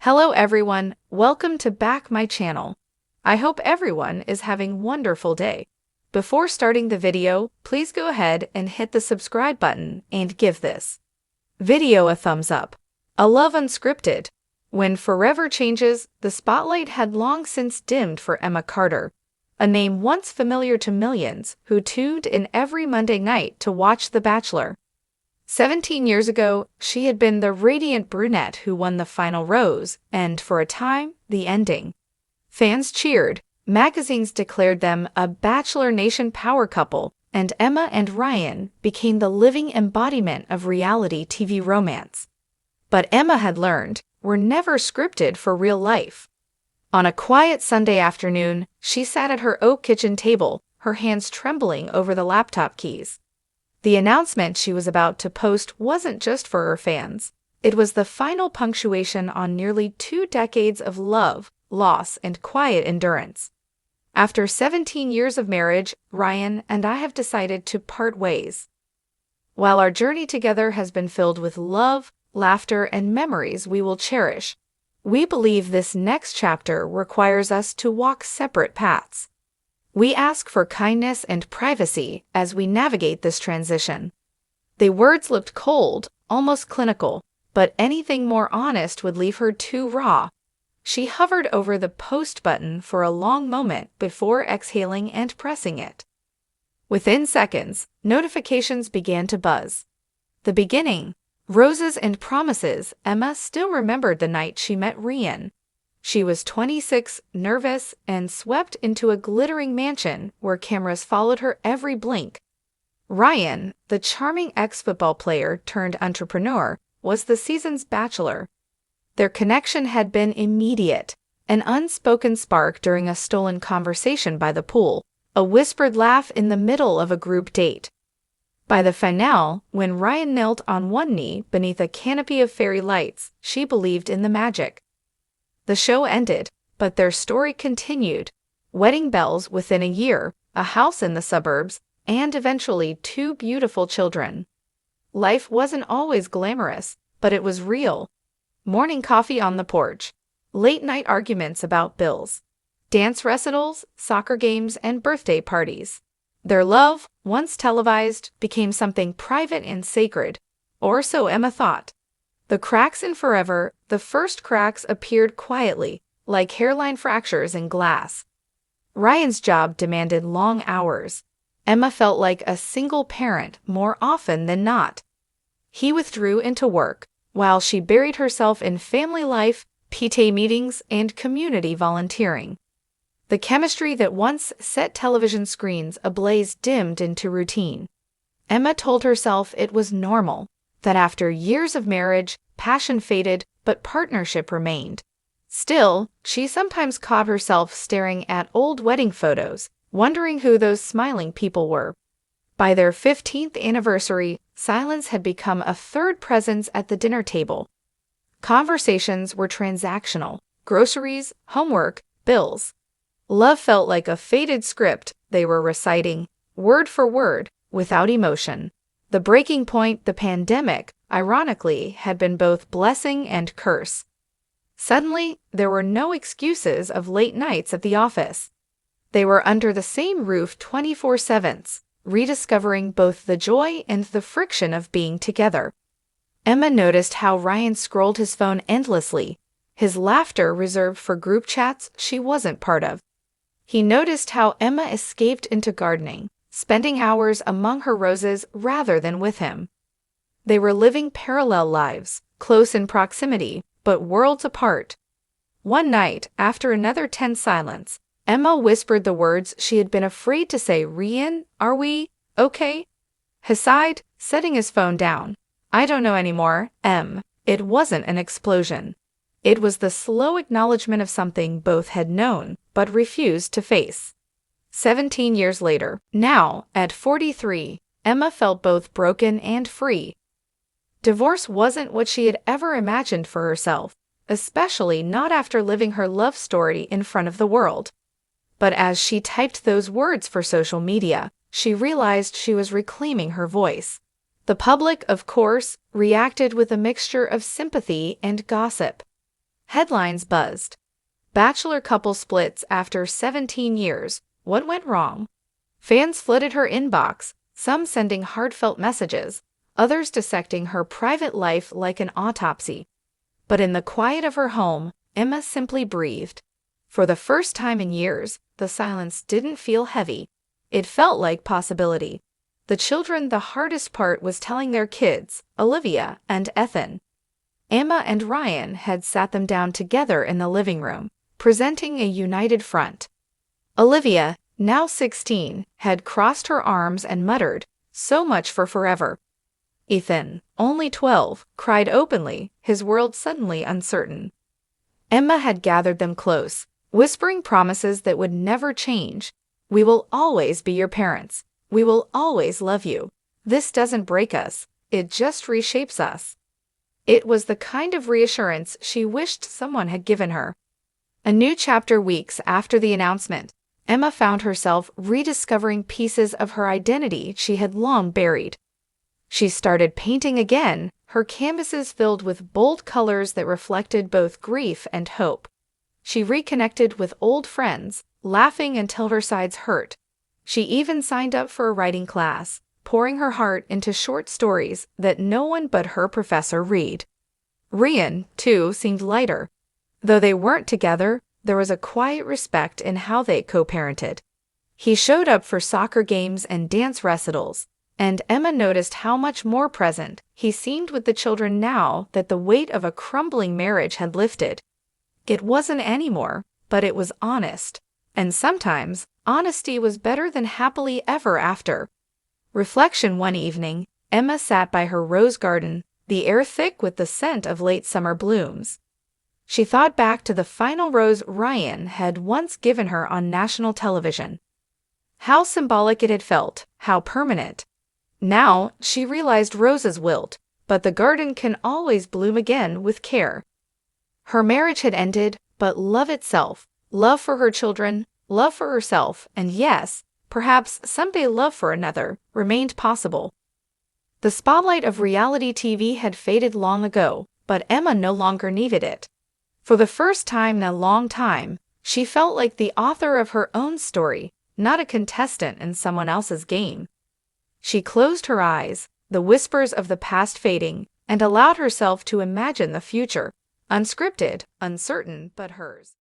Hello everyone, welcome to back my channel. I hope everyone is having wonderful day. Before starting the video, please go ahead and hit the subscribe button and give this video a thumbs up. A love unscripted. When forever changes, the spotlight had long since dimmed for Emma Carter, a name once familiar to millions who tuned in every Monday night to watch The Bachelor. 17 years ago, she had been the radiant brunette who won the final rose, and for a time, the ending. Fans cheered, magazines declared them a Bachelor Nation power couple, and Emma and Ryan became the living embodiment of reality TV romance. But Emma had learned, we're never scripted for real life. On a quiet Sunday afternoon, she sat at her oak kitchen table, her hands trembling over the laptop keys. The announcement she was about to post wasn't just for her fans. It was the final punctuation on nearly 2 decades of love, loss, and quiet endurance. After 17 years of marriage, Ryan and I have decided to part ways. While our journey together has been filled with love, laughter, and memories we will cherish, we believe this next chapter requires us to walk separate paths. We ask for kindness and privacy as we navigate this transition. The words looked cold, almost clinical, but anything more honest would leave her too raw. She hovered over the post button for a long moment before exhaling and pressing it. Within seconds, notifications began to buzz. The beginning, roses and promises. Emma still remembered the night she met Ryan. She was 26, nervous, and swept into a glittering mansion where cameras followed her every blink. Ryan, the charming ex-football player turned entrepreneur, was the season's bachelor. Their connection had been immediate, an unspoken spark during a stolen conversation by the pool, a whispered laugh in the middle of a group date. By the finale, when Ryan knelt on one knee beneath a canopy of fairy lights, she believed in the magic. The show ended, but their story continued. Wedding bells within a year, a house in the suburbs, and eventually 2 beautiful children. Life wasn't always glamorous, but it was real. Morning coffee on the porch, late-night arguments about bills, dance recitals, soccer games, and birthday parties. Their love, once televised, became something private and sacred, or so Emma thought. The cracks in forever, the first cracks appeared quietly, like hairline fractures in glass. Ryan's job demanded long hours. Emma felt like a single parent more often than not. He withdrew into work, while she buried herself in family life, PTA meetings, and community volunteering. The chemistry that once set television screens ablaze dimmed into routine. Emma told herself it was normal, that after years of marriage, passion faded, but partnership remained. Still, she sometimes caught herself staring at old wedding photos, wondering who those smiling people were. By their 15th anniversary, silence had become a third presence at the dinner table. Conversations were transactional: groceries, homework, bills. Love felt like a faded script they were reciting, word for word, without emotion. The breaking point, the pandemic, ironically, had been both blessing and curse. Suddenly, there were no excuses of late nights at the office. They were under the same roof 24/7, rediscovering both the joy and the friction of being together. Emma noticed how Ryan scrolled his phone endlessly, his laughter reserved for group chats she wasn't part of. He noticed how Emma escaped into gardening, spending hours among her roses rather than with him. They were living parallel lives, close in proximity, but worlds apart. One night, after another tense silence, Emma whispered the words she had been afraid to say. "Ryan, are we okay?" He sighed, setting his phone down. "I don't know anymore, Em." It wasn't an explosion. It was the slow acknowledgement of something both had known, but refused to face. 17 years later, now, at 43, Emma felt both broken and free. Divorce wasn't what she had ever imagined for herself, especially not after living her love story in front of the world. But as she typed those words for social media, she realized she was reclaiming her voice. The public, of course, reacted with a mixture of sympathy and gossip. Headlines buzzed. Bachelor couple splits after 17 years. What went wrong? Fans flooded her inbox, some sending heartfelt messages, others dissecting her private life like an autopsy. But in the quiet of her home, Emma simply breathed. For the first time in years, the silence didn't feel heavy. It felt like possibility. The children, the hardest part was telling their kids, Olivia and Ethan. Emma and Ryan had sat them down together in the living room, presenting a united front. Olivia, now 16, had crossed her arms and muttered, "So much for forever." Ethan, only 12, cried openly, his world suddenly uncertain. Emma had gathered them close, whispering promises that would never change. "We will always be your parents. We will always love you. This doesn't break us, it just reshapes us." It was the kind of reassurance she wished someone had given her. A new chapter weeks after the announcement, Emma found herself rediscovering pieces of her identity she had long buried. She started painting again, her canvases filled with bold colors that reflected both grief and hope. She reconnected with old friends, laughing until her sides hurt. She even signed up for a writing class, pouring her heart into short stories that no one but her professor read. Ryan, too, seemed lighter. Though they weren't together, there was a quiet respect in how they co-parented. He showed up for soccer games and dance recitals, and Emma noticed how much more present he seemed with the children now that the weight of a crumbling marriage had lifted. It wasn't anymore, but it was honest. And sometimes, honesty was better than happily ever after. Reflection one evening, Emma sat by her rose garden, the air thick with the scent of late summer blooms. She thought back to the final rose Ryan had once given her on national television. How symbolic it had felt, how permanent. Now, she realized roses wilt, but the garden can always bloom again with care. Her marriage had ended, but love itself, love for her children, love for herself, and yes, perhaps someday love for another, remained possible. The spotlight of reality TV had faded long ago, but Emma no longer needed it. For the first time in a long time, she felt like the author of her own story, not a contestant in someone else's game. She closed her eyes, the whispers of the past fading, and allowed herself to imagine the future, unscripted, uncertain, but hers.